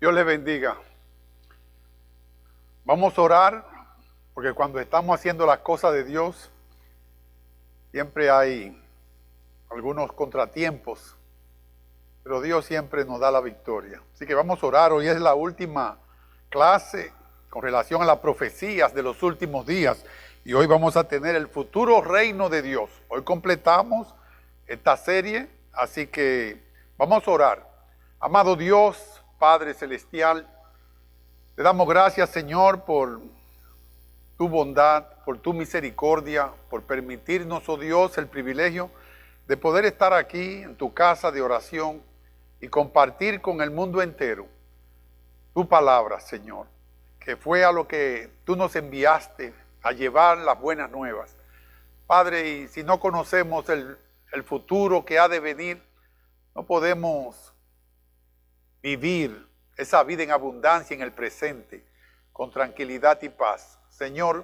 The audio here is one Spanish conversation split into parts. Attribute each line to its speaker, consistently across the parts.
Speaker 1: Dios les bendiga. Vamos a orar, porque cuando estamos haciendo las cosas de Dios, siempre hay algunos contratiempos, pero Dios siempre nos da la victoria. Así que vamos a orar. Hoy es la última clase con relación a las profecías de los últimos días, y hoy vamos a tener el futuro reino de Dios. Hoy completamos esta serie, así que vamos a orar. Amado Dios, Padre Celestial, te damos gracias, Señor, por tu bondad, por tu misericordia, por permitirnos, oh Dios, el privilegio de poder estar aquí en tu casa de oración y compartir con el mundo entero tu palabra, Señor, que fue a lo que tú nos enviaste a llevar las buenas nuevas. Padre, y si no conocemos el futuro que ha de venir, no podemos vivir esa vida en abundancia en el presente, con tranquilidad y paz. Señor,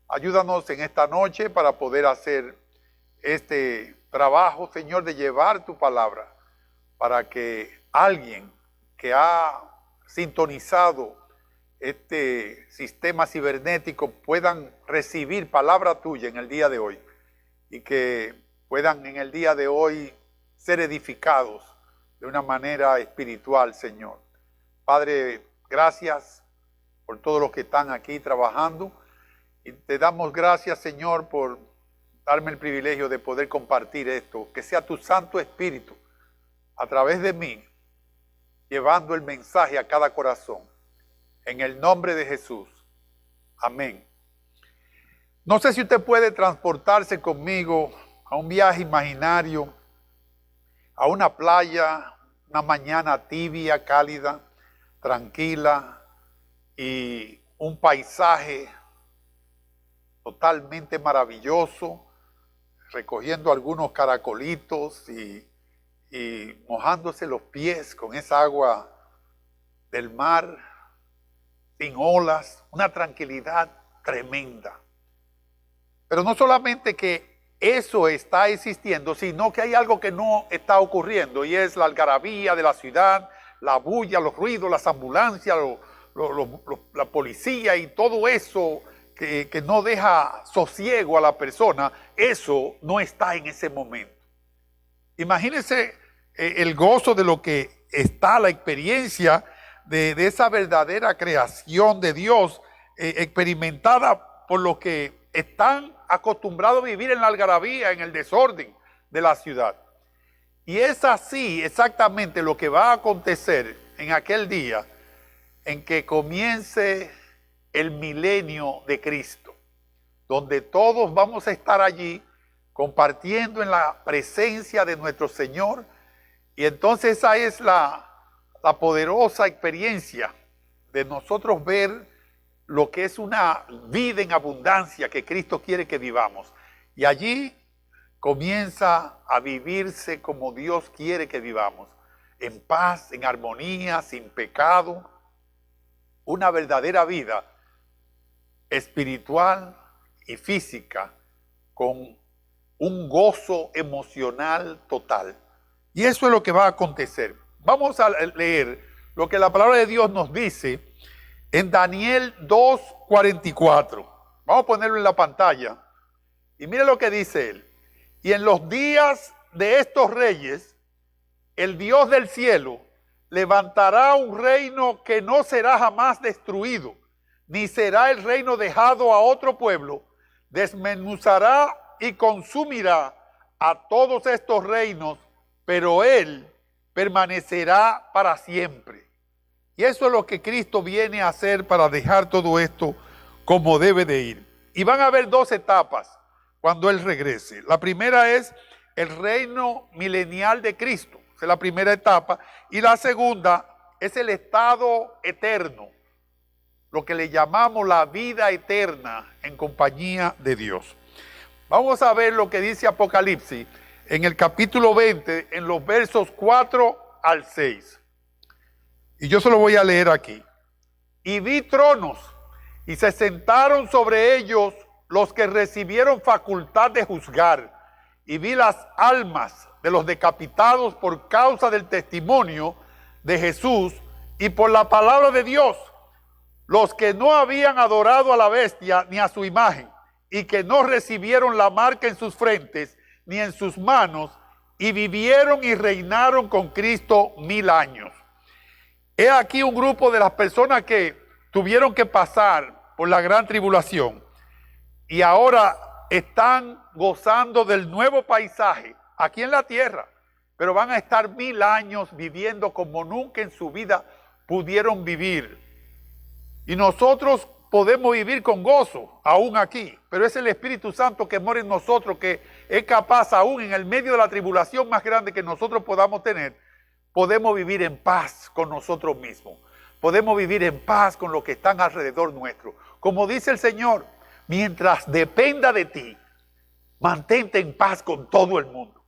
Speaker 1: ayúdanos en esta noche para poder hacer este trabajo, Señor, de llevar tu palabra, para que alguien que ha sintonizado este sistema cibernético puedan recibir palabra tuya en el día de hoy, y que puedan en el día de hoy ser edificados de una manera espiritual, Señor. Padre, gracias por todos los que están aquí trabajando, y te damos gracias, Señor, por darme el privilegio de poder compartir esto, que sea tu Santo Espíritu a través de mí, llevando el mensaje a cada corazón, en el nombre de Jesús. Amén. No sé si usted puede transportarse conmigo a un viaje imaginario, a una playa, una mañana tibia, cálida, tranquila, y un paisaje totalmente maravilloso, recogiendo algunos caracolitos y mojándose los pies con esa agua del mar, sin olas, una tranquilidad tremenda. Pero no solamente que eso está existiendo, sino que hay algo que no está ocurriendo, y es la algarabía de la ciudad, la bulla, los ruidos, las ambulancias, la policía y todo eso que no deja sosiego a la persona. Eso no está en ese momento. Imagínense el gozo de lo que está, la experiencia de esa verdadera creación de Dios, experimentada por los que están acostumbrados a vivir en la algarabía, en el desorden de la ciudad. Y es así exactamente lo que va a acontecer en aquel día en que comience el milenio de Cristo, donde todos vamos a estar allí compartiendo en la presencia de nuestro Señor. Y entonces esa es la poderosa experiencia de nosotros ver lo que es una vida en abundancia que Cristo quiere que vivamos. Y allí comienza a vivirse como Dios quiere que vivamos, en paz, en armonía, sin pecado, una verdadera vida espiritual y física, con un gozo emocional total. Y eso es lo que va a acontecer. Vamos a leer lo que la palabra de Dios nos dice en Daniel 2:44. Vamos a ponerlo en la pantalla. Y mire lo que dice él. Y en los días de estos reyes, el Dios del cielo levantará un reino que no será jamás destruido, ni será el reino dejado a otro pueblo. Desmenuzará y consumirá a todos estos reinos, pero él permanecerá para siempre. Y eso es lo que Cristo viene a hacer para dejar todo esto como debe de ir. Y van a haber dos etapas cuando él regrese. La primera es el reino milenial de Cristo. Esa es la primera etapa. Y la segunda es el estado eterno, lo que le llamamos la vida eterna en compañía de Dios. Vamos a ver lo que dice Apocalipsis en el capítulo 20, en los versos 4 al 6. Y yo se lo voy a leer aquí. Y vi tronos, y se sentaron sobre ellos los que recibieron facultad de juzgar. Y vi las almas de los decapitados por causa del testimonio de Jesús y por la palabra de Dios, los que no habían adorado a la bestia ni a su imagen, y que no recibieron la marca en sus frentes ni en sus manos, y vivieron y reinaron con Cristo 1000 años. He aquí un grupo de las personas que tuvieron que pasar por la gran tribulación y ahora están gozando del nuevo paisaje aquí en la tierra, pero van a estar 1000 años viviendo como nunca en su vida pudieron vivir. Y nosotros podemos vivir con gozo aún aquí, pero es el Espíritu Santo que mora en nosotros, que es capaz aún en el medio de la tribulación más grande que nosotros podamos tener, podemos vivir en paz con nosotros mismos. Podemos vivir en paz con los que están alrededor nuestro. Como dice el Señor, mientras dependa de ti, mantente en paz con todo el mundo.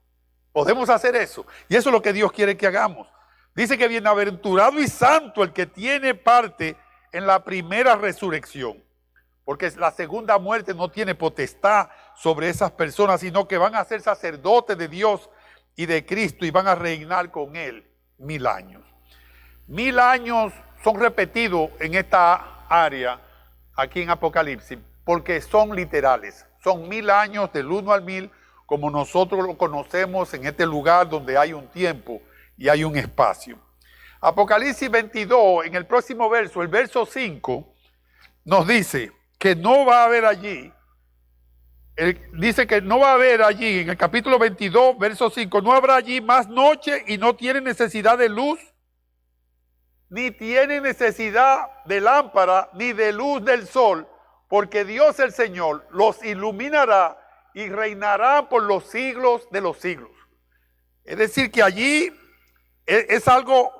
Speaker 1: Podemos hacer eso. Y eso es lo que Dios quiere que hagamos. Dice que bienaventurado y santo el que tiene parte en la primera resurrección. Porque la segunda muerte no tiene potestad sobre esas personas, sino que van a ser sacerdotes de Dios y de Cristo y van a reinar con Él 1000 años. 1000 años son repetidos en esta área, aquí en Apocalipsis, porque son literales. Son 1000 años del 1 al 1000, como nosotros lo conocemos en este lugar donde hay un tiempo y hay un espacio. Apocalipsis 22, en el próximo verso, el verso 5, nos dice que no va a haber allí, dice que no va a haber allí, en el capítulo 22, verso 5, no habrá allí más noche y no tiene necesidad de luz, ni tiene necesidad de lámpara, ni de luz del sol, porque Dios el Señor los iluminará y reinará por los siglos de los siglos. Es decir, que allí es algo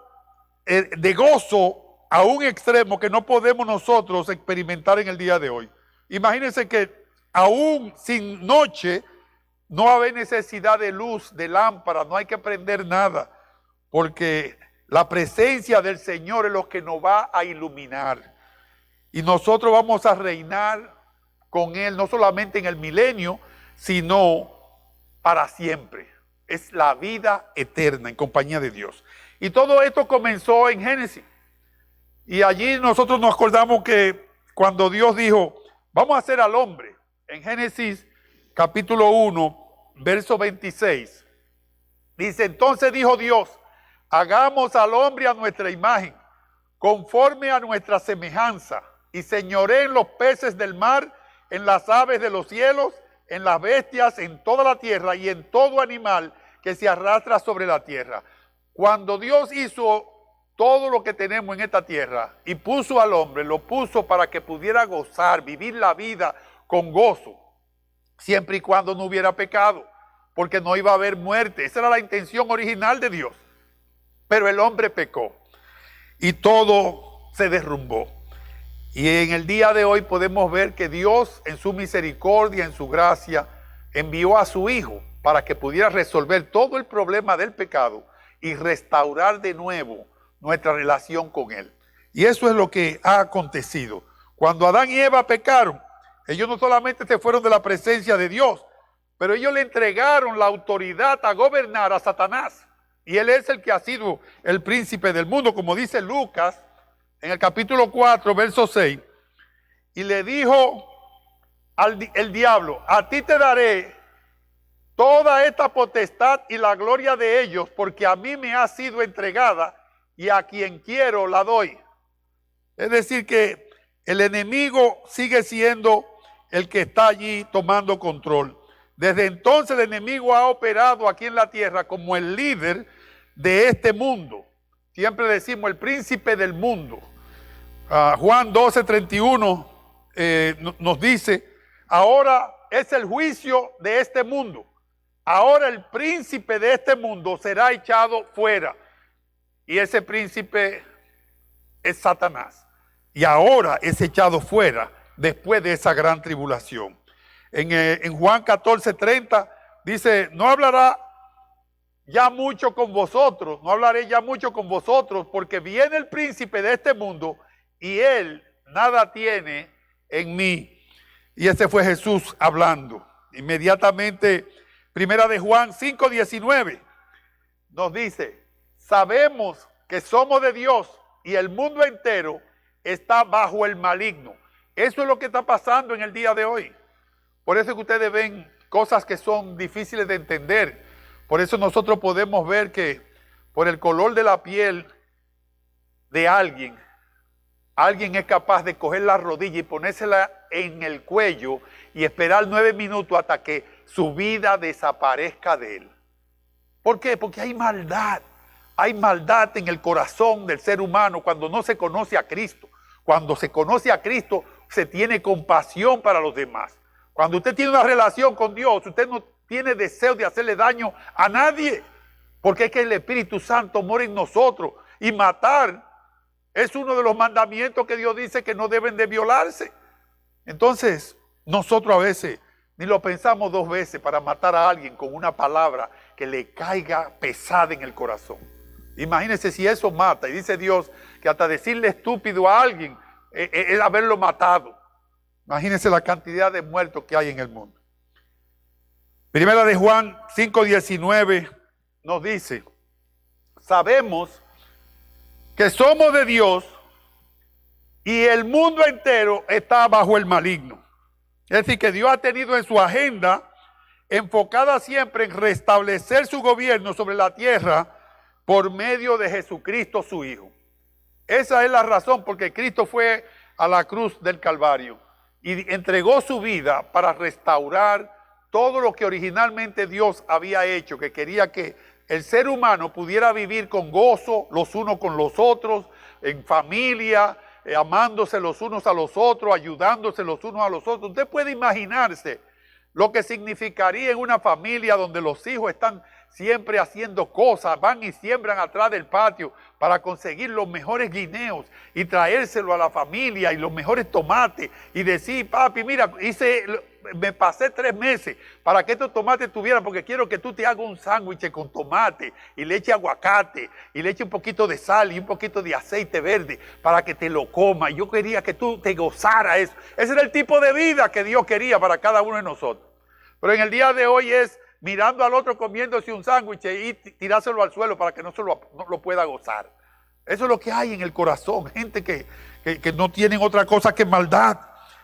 Speaker 1: de gozo a un extremo que no podemos nosotros experimentar en el día de hoy. Imagínense que aún sin noche no va a haber necesidad de luz, de lámpara, no hay que prender nada, porque la presencia del Señor es lo que nos va a iluminar. Y nosotros vamos a reinar con Él, no solamente en el milenio, sino para siempre. Es la vida eterna en compañía de Dios. Y todo esto comenzó en Génesis. Y allí nosotros nos acordamos que cuando Dios dijo, vamos a hacer al hombre, en Génesis capítulo 1, verso 26, dice, entonces dijo Dios, hagamos al hombre a nuestra imagen, conforme a nuestra semejanza, y señoreen los peces del mar, en las aves de los cielos, en las bestias, en toda la tierra y en todo animal que se arrastra sobre la tierra. Cuando Dios hizo todo lo que tenemos en esta tierra y puso al hombre, lo puso para que pudiera gozar, vivir la vida con gozo, siempre y cuando no hubiera pecado, porque no iba a haber muerte. Esa era la intención original de Dios. Pero el hombre pecó y todo se derrumbó. Y en el día de hoy podemos ver que Dios, en su misericordia, en su gracia, envió a su Hijo para que pudiera resolver todo el problema del pecado y restaurar de nuevo nuestra relación con Él. Y eso es lo que ha acontecido. Cuando Adán y Eva pecaron, ellos no solamente se fueron de la presencia de Dios, pero ellos le entregaron la autoridad a gobernar a Satanás. Y él es el que ha sido el príncipe del mundo, como dice Lucas, en el capítulo 4, verso 6. Y le dijo el diablo, a ti te daré toda esta potestad y la gloria de ellos, porque a mí me ha sido entregada y a quien quiero la doy. Es decir, que el enemigo sigue siendo el que está allí tomando control. Desde entonces el enemigo ha operado aquí en la tierra como el líder de este mundo. Siempre decimos el príncipe del mundo. Juan 12:31 nos dice, ahora es el juicio de este mundo. Ahora el príncipe de este mundo será echado fuera. Y ese príncipe es Satanás. Y ahora es echado fuera después de esa gran tribulación. En Juan 14:30 dice, no hablará ya mucho con vosotros, no hablaré ya mucho con vosotros, porque viene el príncipe de este mundo y él nada tiene en mí. Y ese fue Jesús hablando. Inmediatamente, primera de Juan 5:19 nos dice, sabemos que somos de Dios y el mundo entero está bajo el maligno. Eso es lo que está pasando en el día de hoy. Por eso es que ustedes ven cosas que son difíciles de entender. Por eso nosotros podemos ver que por el color de la piel de alguien es capaz de coger la rodilla y ponérsela en el cuello y esperar 9 minutos hasta que su vida desaparezca de él. ¿Por qué? Porque hay maldad. Hay maldad en el corazón del ser humano cuando no se conoce a Cristo. Cuando se conoce a Cristo, se tiene compasión para los demás. Cuando usted tiene una relación con Dios, usted no tiene deseo de hacerle daño a nadie. Porque es que el Espíritu Santo mora en nosotros. Y matar es uno de los mandamientos que Dios dice que no deben de violarse. Entonces, nosotros a veces ni lo pensamos 2 veces para matar a alguien con una palabra que le caiga pesada en el corazón. Imagínense si eso mata. Y dice Dios que hasta decirle estúpido a alguien es haberlo matado. Imagínense la cantidad de muertos que hay en el mundo. Primera de Juan 5:19 nos dice: sabemos que somos de Dios y el mundo entero está bajo el maligno. Es decir, que Dios ha tenido en su agenda enfocada siempre en restablecer su gobierno sobre la tierra por medio de Jesucristo su Hijo. Esa es la razón porque Cristo fue a la cruz del Calvario y entregó su vida para restaurar todo lo que originalmente Dios había hecho, que quería que el ser humano pudiera vivir con gozo los unos con los otros, en familia, amándose los unos a los otros, ayudándose los unos a los otros. Usted puede imaginarse lo que significaría en una familia donde los hijos están siempre haciendo cosas, van y siembran atrás del patio para conseguir los mejores guineos y traérselo a la familia y los mejores tomates y decir: papi, mira, me pasé 3 meses para que estos tomates tuvieran, porque quiero que tú te hagas un sándwich con tomate y le eche aguacate y le eche un poquito de sal y un poquito de aceite verde para que te lo comas. Yo quería que tú te gozaras eso. Ese era el tipo de vida que Dios quería para cada uno de nosotros. Pero en el día de hoy es mirando al otro comiéndose un sándwich y tirárselo al suelo para que no lo pueda gozar. Eso es lo que hay en el corazón. Gente que no tienen otra cosa que maldad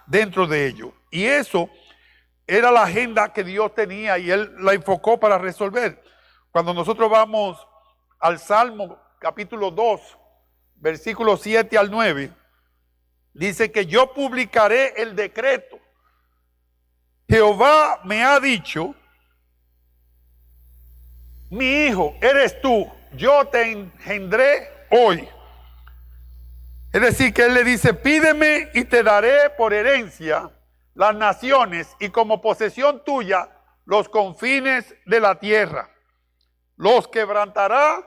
Speaker 1: dentro de ellos. Y eso era la agenda que Dios tenía y Él la enfocó para resolver. Cuando nosotros vamos al Salmo capítulo 2, versículos 7 al 9, dice que yo publicaré el decreto. Jehová me ha dicho: mi hijo eres tú, yo te engendré hoy. Es decir, que Él le dice: pídeme y te daré por herencia las naciones y como posesión tuya los confines de la tierra. Los quebrantará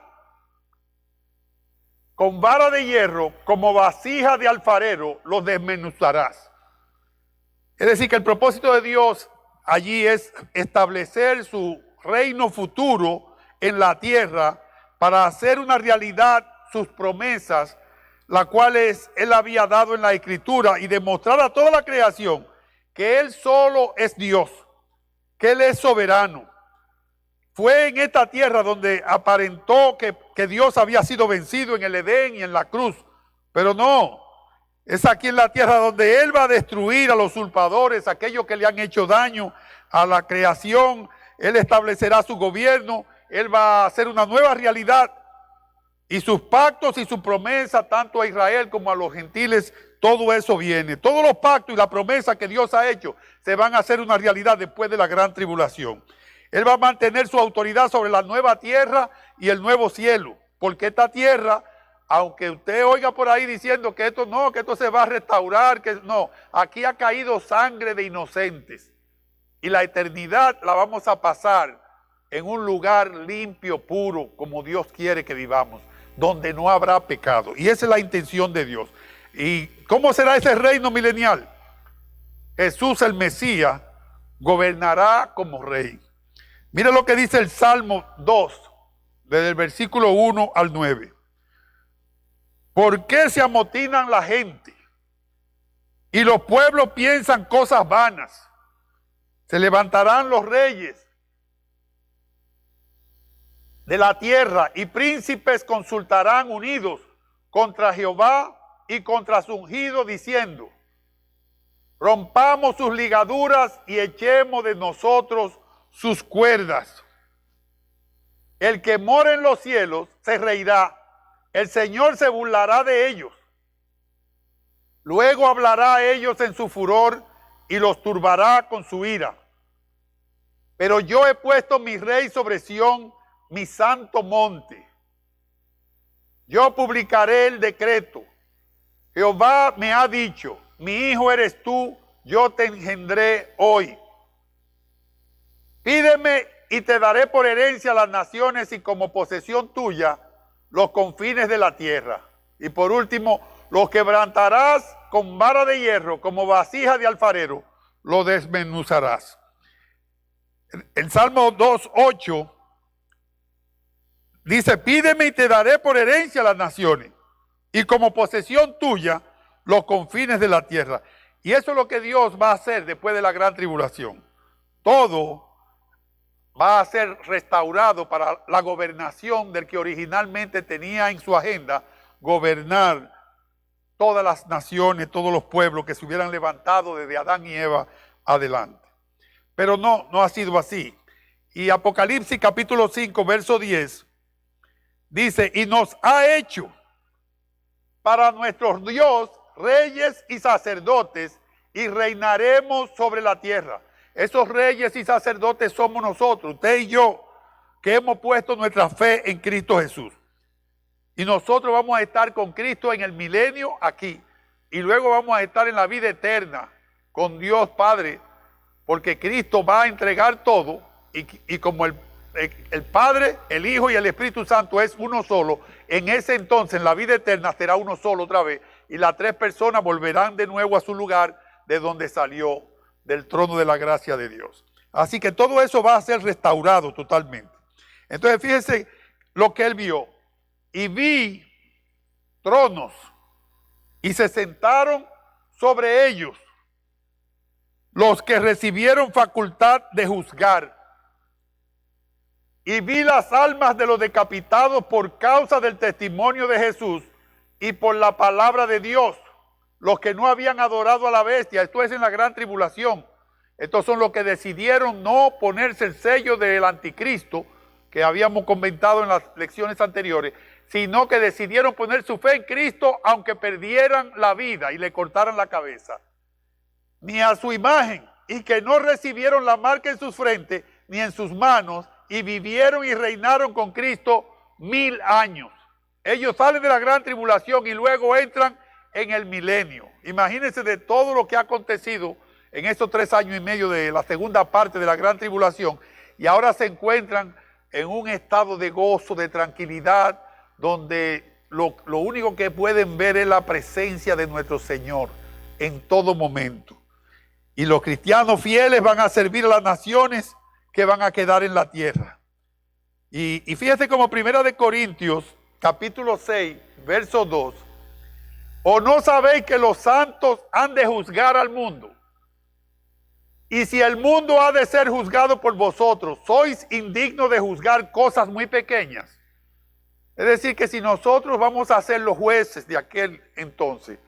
Speaker 1: con vara de hierro, como vasija de alfarero los desmenuzarás. Es decir, que el propósito de Dios allí es establecer su reino futuro en la tierra para hacer una realidad sus promesas, las cuales Él había dado en la Escritura, y demostrar a toda la creación que Él solo es Dios, que Él es soberano. Fue en esta tierra donde aparentó que Dios había sido vencido en el Edén y en la cruz, pero no. Es aquí en la tierra donde Él va a destruir a los usurpadores, aquellos que le han hecho daño a la creación. Él establecerá su gobierno, Él va a hacer una nueva realidad. Y sus pactos y su promesa, tanto a Israel como a los gentiles, todo eso viene. Todos los pactos y la promesa que Dios ha hecho se van a hacer una realidad después de la gran tribulación. Él va a mantener su autoridad sobre la nueva tierra y el nuevo cielo. Porque esta tierra, aunque usted oiga por ahí diciendo que esto no, que esto se va a restaurar, que no, aquí ha caído sangre de inocentes. Y la eternidad la vamos a pasar en un lugar limpio, puro, como Dios quiere que vivamos, donde no habrá pecado. Y esa es la intención de Dios. ¿Y cómo será ese reino milenial? Jesús el Mesías gobernará como rey. Mira lo que dice el Salmo 2, desde el versículo 1 al 9. ¿Por qué se amotinan la gente y los pueblos piensan cosas vanas? Se levantarán los reyes de la tierra y príncipes consultarán unidos contra Jehová y contra su ungido, diciendo: rompamos sus ligaduras y echemos de nosotros sus cuerdas. El que mora en los cielos se reirá, el Señor se burlará de ellos. Luego hablará a ellos en su furor y los turbará con su ira. Pero yo he puesto mi rey sobre Sión, mi santo monte. Yo publicaré el decreto. Jehová me ha dicho: mi hijo eres tú, yo te engendré hoy. Pídeme y te daré por herencia las naciones y como posesión tuya los confines de la tierra. Y por último, los quebrantarás con vara de hierro, como vasija de alfarero, lo desmenuzarás. El Salmo 2:8 dice: pídeme y te daré por herencia las naciones y como posesión tuya los confines de la tierra. Y eso es lo que Dios va a hacer después de la gran tribulación. Todo va a ser restaurado para la gobernación del que originalmente tenía en su agenda gobernar todas las naciones, todos los pueblos que se hubieran levantado desde Adán y Eva adelante. Pero no ha sido así. Y Apocalipsis capítulo 5, verso 10, dice: y nos ha hecho para nuestro Dios reyes y sacerdotes, y reinaremos sobre la tierra. Esos reyes y sacerdotes somos nosotros, usted y yo, que hemos puesto nuestra fe en Cristo Jesús. Y nosotros vamos a estar con Cristo en el milenio aquí. Y luego vamos a estar en la vida eterna con Dios Padre, porque Cristo va a entregar todo. Y como el Padre, el Hijo y el Espíritu Santo es uno solo, en ese entonces, en la vida eterna, será uno solo otra vez. Y las tres personas volverán de nuevo a su lugar de donde salió, del trono de la gracia de Dios. Así que todo eso va a ser restaurado totalmente. Entonces fíjense lo que él vio. Y vi tronos y se sentaron sobre ellos los que recibieron facultad de juzgar. Y vi las almas de los decapitados por causa del testimonio de Jesús y por la palabra de Dios, los que no habían adorado a la bestia. Esto es en la gran tribulación. Estos son los que decidieron no ponerse el sello del anticristo, que habíamos comentado en las lecciones anteriores, sino que decidieron poner su fe en Cristo aunque perdieran la vida y le cortaran la cabeza. Ni a su imagen, y que no recibieron la marca en sus frentes ni en sus manos, y vivieron y reinaron con Cristo 1000 años. Ellos salen de la gran tribulación y luego entran en el milenio. Imagínense de todo lo que ha acontecido en estos 3 años y medio de la segunda parte de la gran tribulación, y ahora se encuentran en un estado de gozo, de tranquilidad, donde lo único que pueden ver es la presencia de nuestro Señor en todo momento. Y los cristianos fieles van a servir a las naciones que van a quedar en la tierra. Y fíjese como 1 Corintios capítulo 6, verso 2. ¿O no sabéis que los santos han de juzgar al mundo? Y si el mundo ha de ser juzgado por vosotros, sois indignos de juzgar cosas muy pequeñas. Es decir, que si nosotros vamos a ser los jueces de aquel entonces,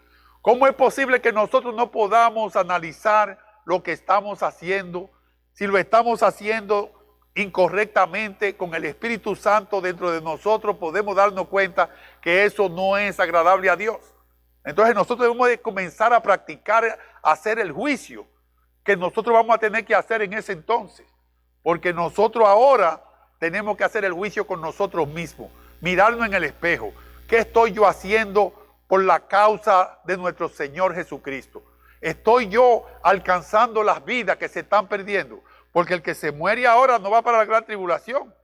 Speaker 1: ¿cómo es posible que nosotros no podamos analizar lo que estamos haciendo? Si lo estamos haciendo incorrectamente, con el Espíritu Santo dentro de nosotros, podemos darnos cuenta que eso no es agradable a Dios. Entonces nosotros debemos de comenzar a practicar, a hacer el juicio que nosotros vamos a tener que hacer en ese entonces. Porque nosotros ahora tenemos que hacer el juicio con nosotros mismos, mirarnos en el espejo. ¿Qué estoy yo haciendo por la causa de nuestro Señor Jesucristo? ¿Estoy yo alcanzando las vidas que se están perdiendo? Porque el que se muere ahora no va para la gran tribulación.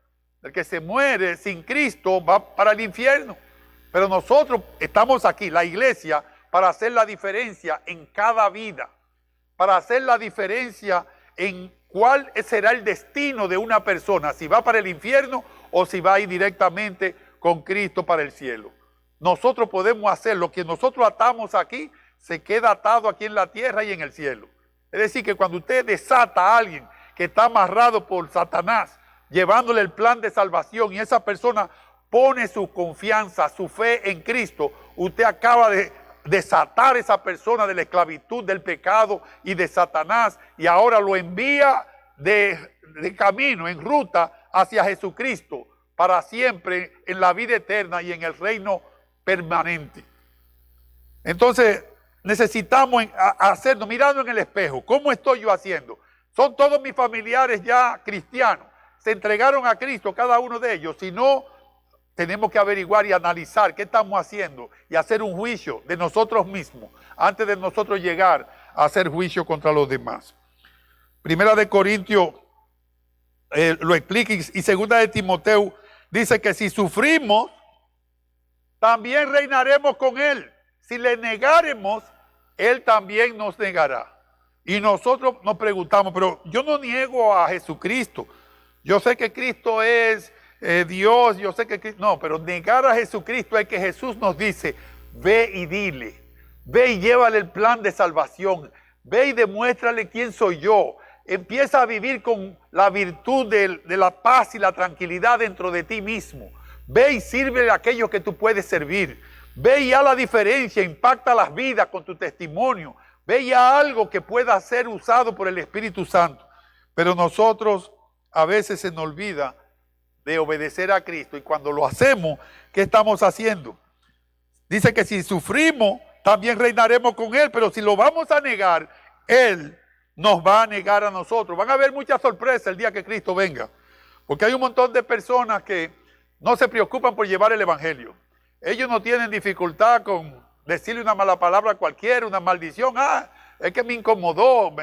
Speaker 1: El que se muere sin Cristo va para el infierno. Pero nosotros estamos aquí, la iglesia, para hacer la diferencia en cada vida. Para hacer la diferencia en cuál será el destino de una persona. Si va para el infierno o si va a ir directamente con Cristo para el cielo. Nosotros podemos hacer lo que nosotros atamos aquí, se queda atado aquí en la tierra y en el cielo. Es decir, que cuando usted desata a alguien que está amarrado por Satanás, llevándole el plan de salvación, y esa persona pone su confianza, su fe en Cristo, usted acaba de desatar a esa persona de la esclavitud, del pecado y de Satanás, y ahora lo envía de camino, en ruta hacia Jesucristo, para siempre en la vida eterna y en el reino permanente. Entonces necesitamos hacernos, mirando en el espejo, ¿cómo estoy yo haciendo? Son todos mis familiares ya cristianos, se entregaron a Cristo cada uno de ellos. Si no, tenemos que averiguar y analizar qué estamos haciendo y hacer un juicio de nosotros mismos antes de nosotros llegar a hacer juicio contra los demás. Primera de Corintios lo explica, y segunda de Timoteo dice que si sufrimos, también reinaremos con Él. Si le negáremos, Él también nos negará. Y nosotros nos preguntamos, pero yo no niego a Jesucristo. Yo sé que Cristo es Dios, yo sé que Cristo... No, pero negar a Jesucristo es que Jesús nos dice, ve y dile, ve y llévale el plan de salvación, ve y demuéstrale quién soy yo. Empieza a vivir con la virtud de la paz y la tranquilidad dentro de ti mismo. Ve y sirve a aquellos que tú puedes servir. Ve y haz la diferencia, impacta las vidas con tu testimonio. Ve y haz algo que pueda ser usado por el Espíritu Santo. Pero nosotros a veces se nos olvida de obedecer a Cristo, y cuando lo hacemos, ¿qué estamos haciendo? Dice que si sufrimos, también reinaremos con Él, pero si lo vamos a negar, Él nos va a negar a nosotros. Van a haber muchas sorpresas el día que Cristo venga, porque hay un montón de personas que no se preocupan por llevar el evangelio. Ellos no tienen dificultad con decirle una mala palabra a cualquiera, una maldición. Es que me incomodó,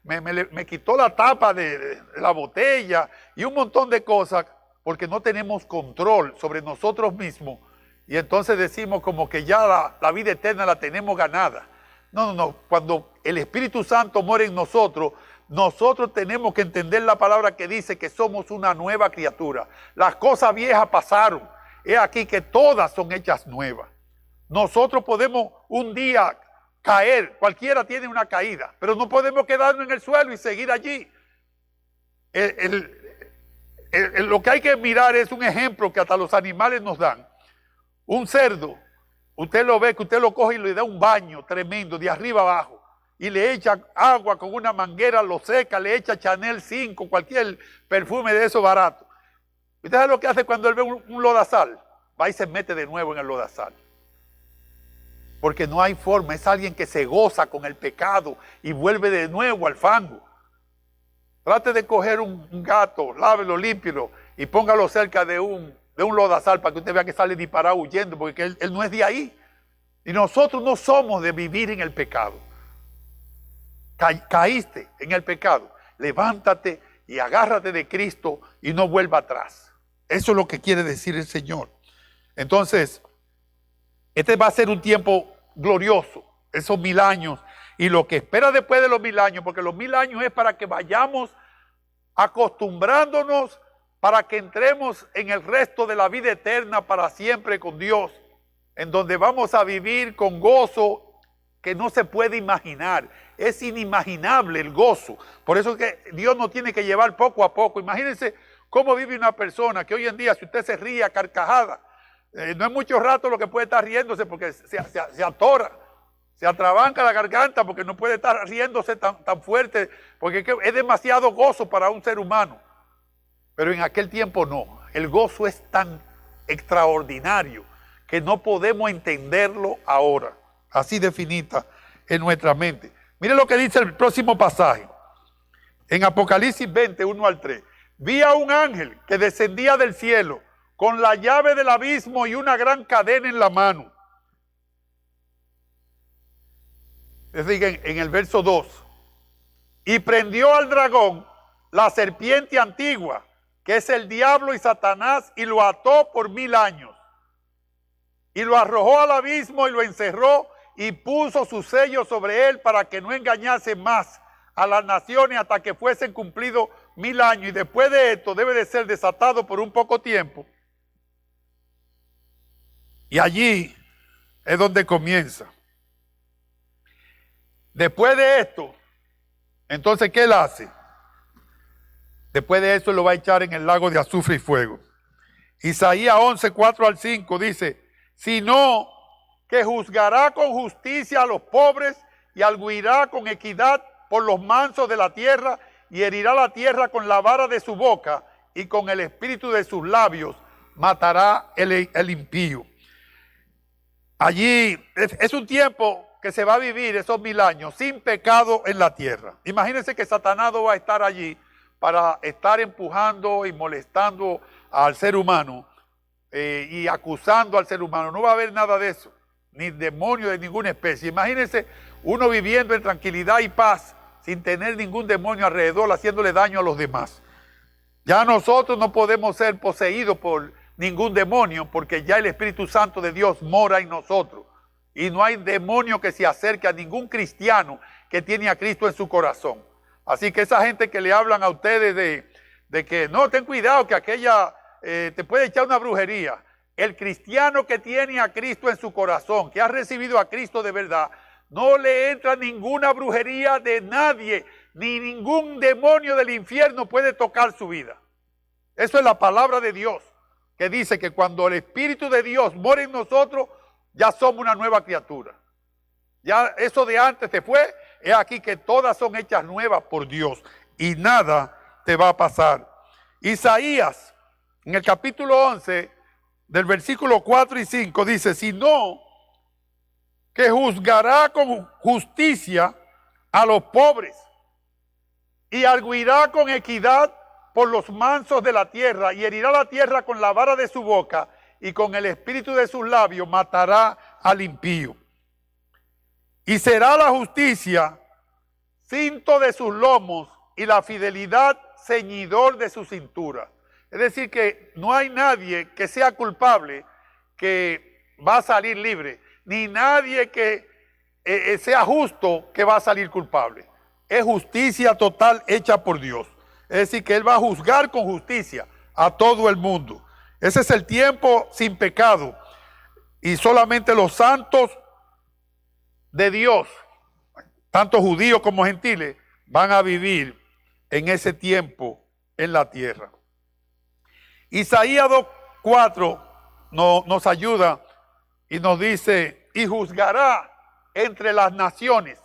Speaker 1: me quitó la tapa de la botella y un montón de cosas, porque no tenemos control sobre nosotros mismos, y entonces decimos como que ya la vida eterna la tenemos ganada. No. Cuando el Espíritu Santo muere en nosotros, nosotros tenemos que entender la palabra que dice que somos una nueva criatura. Las cosas viejas pasaron. He aquí que todas son hechas nuevas. Nosotros podemos un día caer, cualquiera tiene una caída, pero no podemos quedarnos en el suelo y seguir allí. Lo que hay que mirar es un ejemplo que hasta los animales nos dan. Un cerdo, usted lo ve, que usted lo coge y le da un baño tremendo de arriba abajo, y le echa agua con una manguera, lo seca, le echa Chanel 5, cualquier perfume de eso barato. ¿Usted sabe lo que hace cuando él ve un lodazal? Va y se mete de nuevo en el lodazal. Porque no hay forma, es alguien que se goza con el pecado y vuelve de nuevo al fango. Trate de coger un gato, lávelo, límpielo y póngalo cerca de un lodazal para que usted vea que sale disparado huyendo, porque él no es de ahí. Y nosotros no somos de vivir en el pecado. Caíste en el pecado, levántate y agárrate de Cristo y no vuelva atrás. Eso es lo que quiere decir el Señor. Entonces, este va a ser un tiempo glorioso, esos 1000 años, y lo que espera después de los 1000 años, porque los 1000 años es para que vayamos acostumbrándonos, para que entremos en el resto de la vida eterna para siempre con Dios, en donde vamos a vivir con gozo que no se puede imaginar. Es inimaginable el gozo. Por eso es que Dios nos tiene que llevar poco a poco. Imagínense cómo vive una persona que hoy en día, si usted se ríe a carcajada, no es mucho rato lo que puede estar riéndose, porque se atora, se atrabanca la garganta, porque no puede estar riéndose tan fuerte, porque es demasiado gozo para un ser humano. Pero en aquel tiempo no. El gozo es tan extraordinario que no podemos entenderlo ahora. Así definita en nuestra mente. Mire lo que dice el próximo pasaje. En Apocalipsis 20, 1 al 3. Vi a un ángel que descendía del cielo con la llave del abismo y una gran cadena en la mano. Es decir, en el verso 2. Y prendió al dragón, la serpiente antigua, que es el diablo y Satanás, y lo ató por 1000 años. Y lo arrojó al abismo y lo encerró y puso su sello sobre él para que no engañase más a las naciones hasta que fuesen cumplidos 1000 años. Y después de esto debe de ser desatado por un poco tiempo. Y allí es donde comienza. Después de esto, entonces, ¿qué él hace? Después de eso lo va a echar en el lago de azufre y fuego. Isaías 11, 4 al 5 dice, sino que juzgará con justicia a los pobres y arguirá con equidad por los mansos de la tierra y herirá la tierra con la vara de su boca y con el espíritu de sus labios matará el impío. Allí es un tiempo que se va a vivir esos 1000 años sin pecado en la tierra. Imagínense que Satanás no va a estar allí para estar empujando y molestando al ser humano y acusando al ser humano. No va a haber nada de eso, ni demonio de ninguna especie. Imagínense uno viviendo en tranquilidad y paz sin tener ningún demonio alrededor haciéndole daño a los demás. Ya nosotros no podemos ser poseídos por ningún demonio porque ya el Espíritu Santo de Dios mora en nosotros. Y no hay demonio que se acerque a ningún cristiano que tiene a Cristo en su corazón. Así que esa gente que le hablan a ustedes de que no, ten cuidado que aquella te puede echar una brujería. El cristiano que tiene a Cristo en su corazón, que ha recibido a Cristo de verdad, no le entra ninguna brujería de nadie, ni ningún demonio del infierno puede tocar su vida. Eso es la palabra de Dios, que dice que cuando el Espíritu de Dios mora en nosotros, ya somos una nueva criatura. Ya eso de antes te fue, es aquí que todas son hechas nuevas por Dios y nada te va a pasar. Isaías, en el capítulo 11, del versículo 4 y 5, dice, sino que juzgará con justicia a los pobres y arguirá con equidad por los mansos de la tierra y herirá la tierra con la vara de su boca y con el espíritu de sus labios matará al impío. Y será la justicia cinto de sus lomos y la fidelidad ceñidor de su cintura. Es decir, que no hay nadie que sea culpable que va a salir libre, ni nadie que sea justo que va a salir culpable. Es justicia total hecha por Dios. Es decir, que Él va a juzgar con justicia a todo el mundo. Ese es el tiempo sin pecado. Y solamente los santos de Dios, tanto judíos como gentiles, van a vivir en ese tiempo en la tierra. Isaías 2:4 nos ayuda y nos dice, y juzgará entre las naciones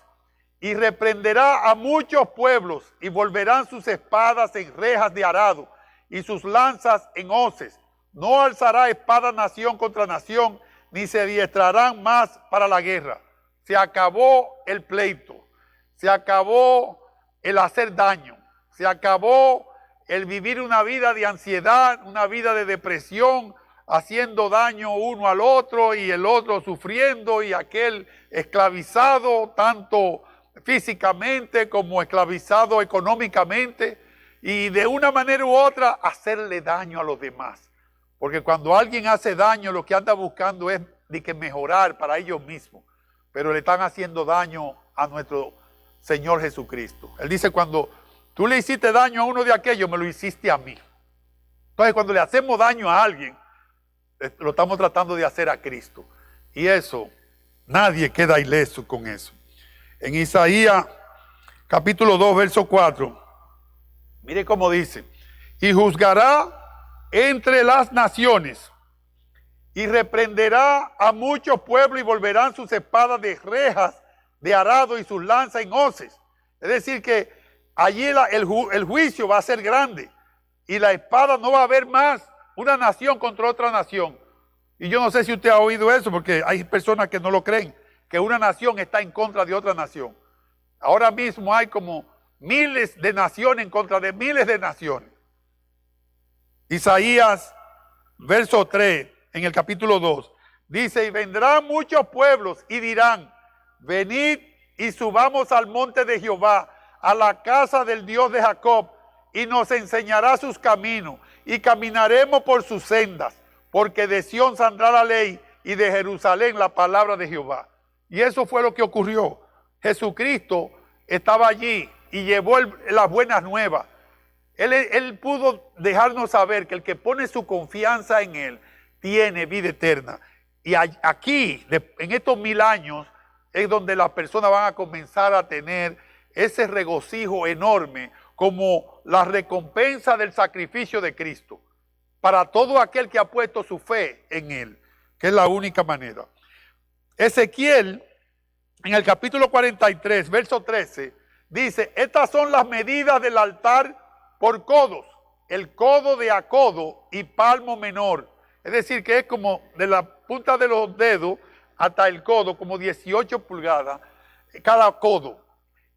Speaker 1: y reprenderá a muchos pueblos y volverán sus espadas en rejas de arado y sus lanzas en hoces. No alzará espada nación contra nación, ni se adiestrarán más para la guerra. Se acabó el pleito, se acabó el hacer daño, se acabó el vivir una vida de ansiedad, una vida de depresión, haciendo daño uno al otro y el otro sufriendo y aquel esclavizado tanto físicamente como esclavizado económicamente y de una manera u otra hacerle daño a los demás. Porque cuando alguien hace daño lo que anda buscando es de que mejorar para ellos mismos, pero le están haciendo daño a nuestro Señor Jesucristo. Él dice, cuando tú le hiciste daño a uno de aquellos, me lo hiciste a mí. Entonces cuando le hacemos daño a alguien, lo estamos tratando de hacer a Cristo. Y eso, nadie queda ileso con eso. En Isaías capítulo 2, verso 4, mire cómo dice, y juzgará entre las naciones y reprenderá a muchos pueblos y volverán sus espadas de rejas de arado y sus lanzas en hoces. Es decir que allí el juicio va a ser grande y la espada no va a haber más una nación contra otra nación. Y yo no sé si usted ha oído eso porque hay personas que no lo creen, que una nación está en contra de otra nación. Ahora mismo hay como miles de naciones en contra de miles de naciones. Isaías, verso 3, en el capítulo 2, dice, y vendrán muchos pueblos y dirán, venid y subamos al monte de Jehová, a la casa del Dios de Jacob, y nos enseñará sus caminos, y caminaremos por sus sendas, porque de Sión saldrá la ley, y de Jerusalén la palabra de Jehová. Y eso fue lo que ocurrió. Jesucristo estaba allí y llevó las buenas nuevas. Él pudo dejarnos saber que el que pone su confianza en Él tiene vida eterna. Y aquí, en estos 1000 años, es donde las personas van a comenzar a tener ese regocijo enorme como la recompensa del sacrificio de Cristo. para todo aquel que ha puesto su fe en Él, que es la única manera. Ezequiel, en el capítulo 43, verso 13, dice, estas son las medidas del altar por codos, el codo de a codo y palmo menor. Es decir, que es como de la punta de los dedos hasta el codo, como 18 pulgadas cada codo.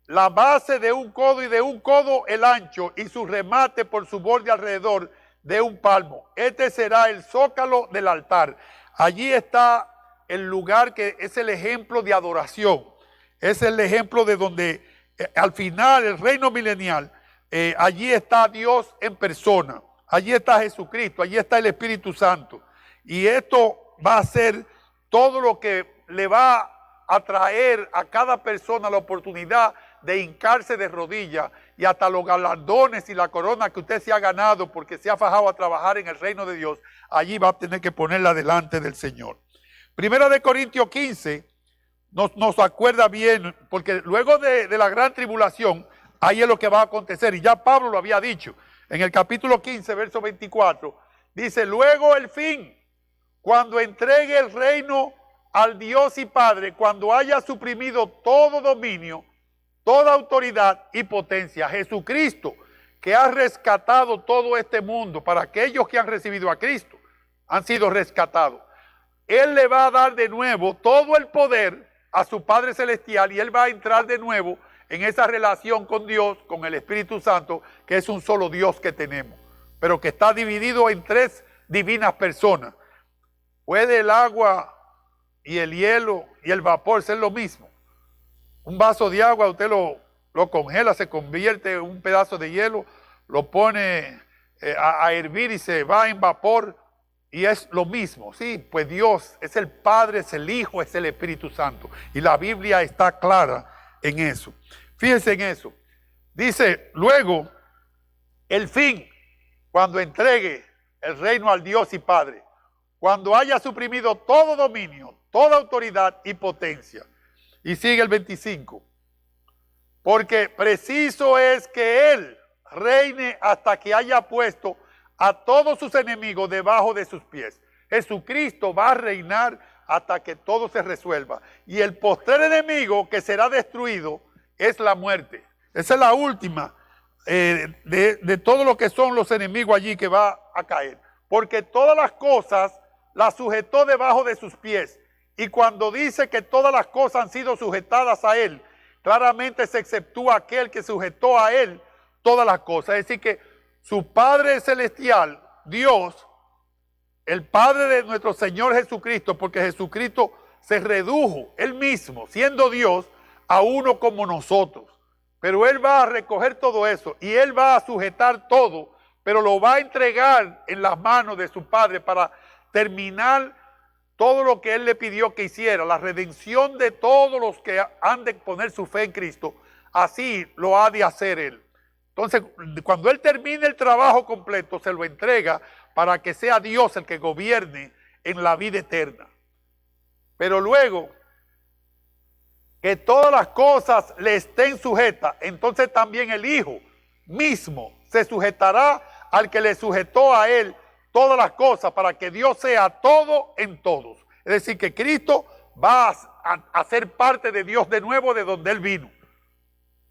Speaker 1: La base de un codo y de un codo el ancho y su remate por su borde alrededor de un palmo. Este será el zócalo del altar. Allí está el lugar que es el ejemplo de adoración. Es el ejemplo de donde al final el reino milenial, allí está Dios en persona. Allí está Jesucristo, allí está el Espíritu Santo. Y esto va a ser todo lo que le va a traer a cada persona la oportunidad de hincarse de rodillas y hasta los galardones y la corona que usted se ha ganado porque se ha fajado a trabajar en el reino de Dios, allí va a tener que ponerla delante del Señor. Primera de Corintios 15 nos acuerda bien, porque luego de la gran tribulación, ahí es lo que va a acontecer, y ya Pablo lo había dicho, en el capítulo 15, verso 24, dice, luego el fin, cuando entregue el reino al Dios y Padre, cuando haya suprimido todo dominio, toda autoridad y potencia. Jesucristo, que ha rescatado todo este mundo, para aquellos que han recibido a Cristo, han sido rescatados. Él le va a dar de nuevo todo el poder a su Padre Celestial y Él va a entrar de nuevo en esa relación con Dios, con el Espíritu Santo, que es un solo Dios que tenemos, pero que está dividido en tres divinas personas. ¿Puede el agua y el hielo y el vapor ser lo mismo? Un vaso de agua usted lo congela, se convierte en un pedazo de hielo, lo pone a hervir y se va en vapor y es lo mismo. Sí, pues Dios es el Padre, es el Hijo, es el Espíritu Santo. Y la Biblia está clara en eso. Fíjense en eso. Dice, luego, el fin, cuando entregue el reino al Dios y Padre, cuando haya suprimido todo dominio, toda autoridad y potencia. Y sigue el 25. Porque preciso es que Él reine hasta que haya puesto a todos sus enemigos debajo de sus pies. Jesucristo va a reinar hasta que todo se resuelva. Y el postrer enemigo que será destruido es la muerte. Esa es la última de todo lo que son los enemigos allí que va a caer. Porque todas las cosas las sujetó debajo de sus pies. Y cuando dice que todas las cosas han sido sujetadas a Él, claramente se exceptúa aquel que sujetó a Él todas las cosas. Es decir que su Padre Celestial, Dios, el Padre de nuestro Señor Jesucristo, porque Jesucristo se redujo Él mismo, siendo Dios, a uno como nosotros. Pero Él va a recoger todo eso y Él va a sujetar todo, pero lo va a entregar en las manos de su Padre para terminar todo lo que Él le pidió que hiciera, la redención de todos los que han de poner su fe en Cristo, así lo ha de hacer Él. Entonces, cuando Él termine el trabajo completo, se lo entrega para que sea Dios el que gobierne en la vida eterna. Pero luego, que todas las cosas le estén sujetas, entonces también el Hijo mismo se sujetará al que le sujetó a Él todas las cosas, para que Dios sea todo en todos. Es decir, que Cristo va a ser parte de Dios de nuevo, de donde Él vino.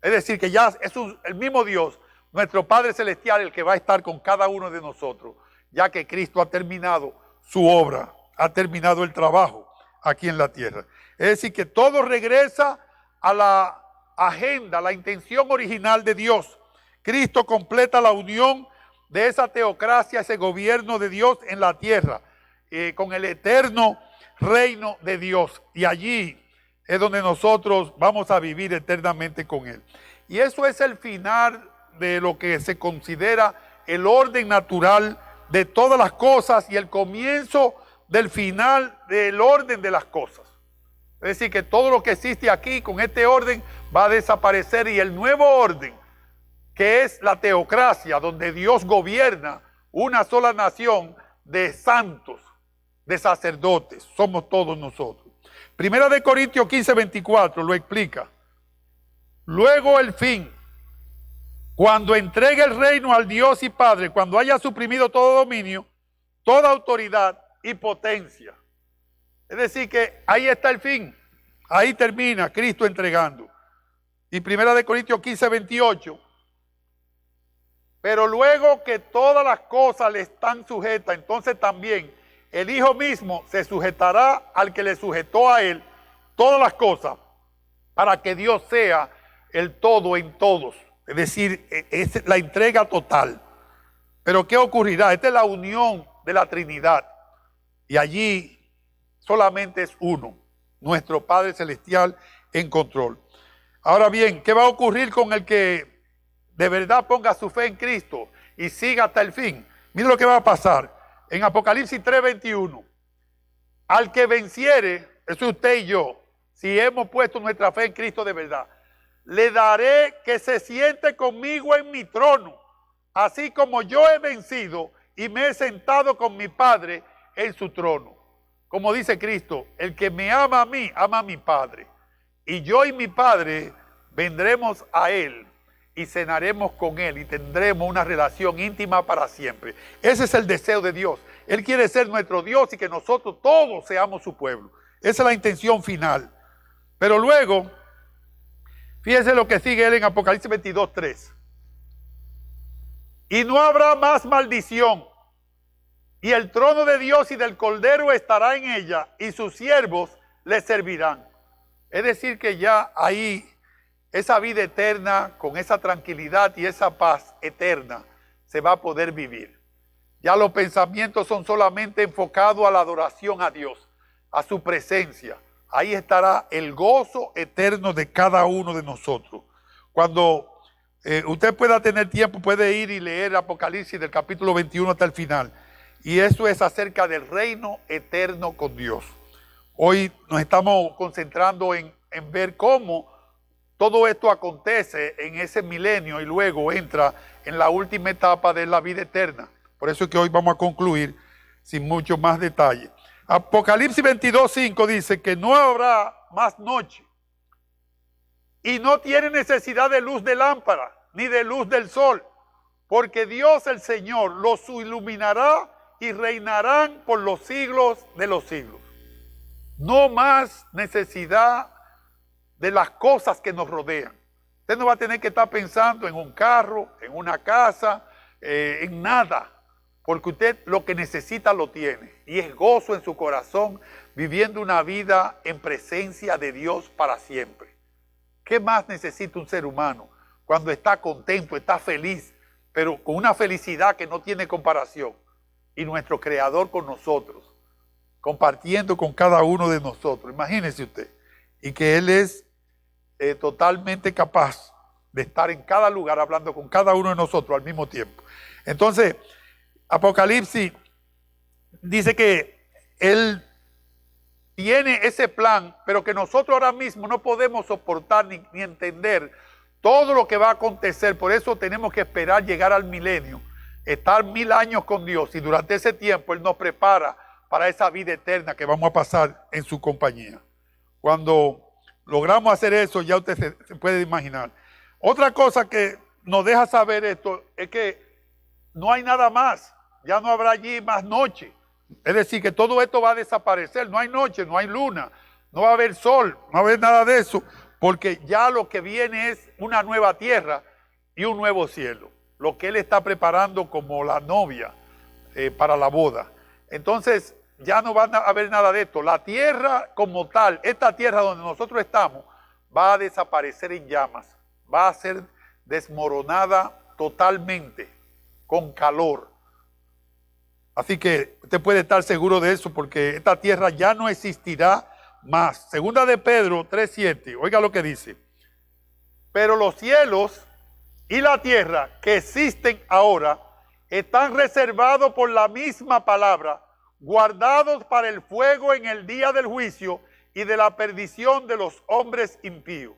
Speaker 1: Es decir, que ya es el mismo Dios, nuestro Padre Celestial, el que va a estar con cada uno de nosotros, ya que Cristo ha terminado su obra, ha terminado el trabajo aquí en la tierra. Es decir, que todo regresa a la agenda, a la intención original de Dios. Cristo completa la unión de esa teocracia, ese gobierno de Dios en la tierra, con el eterno reino de Dios. Y allí es donde nosotros vamos a vivir eternamente con Él. Y eso es el final de lo que se considera el orden natural de todas las cosas y el comienzo del final del orden de las cosas. Es decir, que todo lo que existe aquí con este orden va a desaparecer y el nuevo orden, que es la teocracia, donde Dios gobierna una sola nación de santos, de sacerdotes, somos todos nosotros. Primera de Corintios 15, 24 lo explica. Luego el fin, cuando entregue el reino al Dios y Padre, cuando haya suprimido todo dominio, toda autoridad y potencia. Es decir que ahí está el fin. Ahí termina Cristo entregando. Y 1 Corintios 15, 28. Pero luego que todas las cosas le están sujetas, entonces también el Hijo mismo se sujetará al que le sujetó a él todas las cosas, para que Dios sea el todo en todos. Es decir, es la entrega total. Pero ¿qué ocurrirá? Esta es la unión de la Trinidad. Y allí solamente es uno, nuestro Padre Celestial en control. Ahora bien, ¿qué va a ocurrir con el que de verdad ponga su fe en Cristo y siga hasta el fin? Mire lo que va a pasar. En Apocalipsis 3:21. Al que venciere, eso es usted y yo, si hemos puesto nuestra fe en Cristo de verdad, le daré que se siente conmigo en mi trono, así como yo he vencido y me he sentado con mi Padre en su trono. Como dice Cristo, el que me ama a mí, ama a mi Padre. Y yo y mi Padre vendremos a Él y cenaremos con Él y tendremos una relación íntima para siempre. Ese es el deseo de Dios. Él quiere ser nuestro Dios y que nosotros todos seamos su pueblo. Esa es la intención final. Pero luego, fíjense lo que sigue él en Apocalipsis 22:3. Y no habrá más maldición. Y el trono de Dios y del Cordero estará en ella, y sus siervos le servirán. Es decir que ya ahí, esa vida eterna, con esa tranquilidad y esa paz eterna, se va a poder vivir. Ya los pensamientos son solamente enfocados a la adoración a Dios, a su presencia. Ahí estará el gozo eterno de cada uno de nosotros. Cuando usted pueda tener tiempo, puede ir y leer Apocalipsis del capítulo 21 hasta el final. Y eso es acerca del reino eterno con Dios. Hoy nos estamos concentrando en ver cómo todo esto acontece en ese milenio y luego entra en la última etapa de la vida eterna. Por eso es que hoy vamos a concluir sin mucho más detalle. Apocalipsis 22:5 dice que no habrá más noche y no tiene necesidad de luz de lámpara ni de luz del sol, porque Dios el Señor los iluminará y reinarán por los siglos de los siglos. No más necesidad de las cosas que nos rodean. Usted no va a tener que estar pensando en un carro, en una casa, en nada, porque usted lo que necesita lo tiene. Y es gozo en su corazón, viviendo una vida en presencia de Dios para siempre. ¿Qué más necesita un ser humano cuando está contento, está feliz, pero con una felicidad que no tiene comparación? Y nuestro Creador con nosotros, compartiendo con cada uno de nosotros. Imagínese usted. Y que Él es totalmente capaz de estar en cada lugar hablando con cada uno de nosotros al mismo tiempo. Entonces, Apocalipsis dice que Él tiene ese plan, pero que nosotros ahora mismo no podemos soportar ni entender todo lo que va a acontecer. Por eso tenemos que esperar llegar al milenio, estar 1000 años con Dios, y durante ese tiempo Él nos prepara para esa vida eterna que vamos a pasar en su compañía. Cuando logramos hacer eso, ya usted se puede imaginar. Otra cosa que nos deja saber esto es que no hay nada más, ya no habrá allí más noche. Es decir, que todo esto va a desaparecer, no hay noche, no hay luna, no va a haber sol, no va a haber nada de eso, porque ya lo que viene es una nueva tierra y un nuevo cielo, lo que Él está preparando como la novia para la boda. Entonces, ya no va a haber nada de esto. La tierra como tal, esta tierra donde nosotros estamos, va a desaparecer en llamas, va a ser desmoronada totalmente, con calor. Así que usted puede estar seguro de eso, porque esta tierra ya no existirá más. Segunda de Pedro 3:7, oiga lo que dice. Pero los cielos y la tierra que existen ahora están reservados por la misma palabra, guardados para el fuego en el día del juicio y de la perdición de los hombres impíos.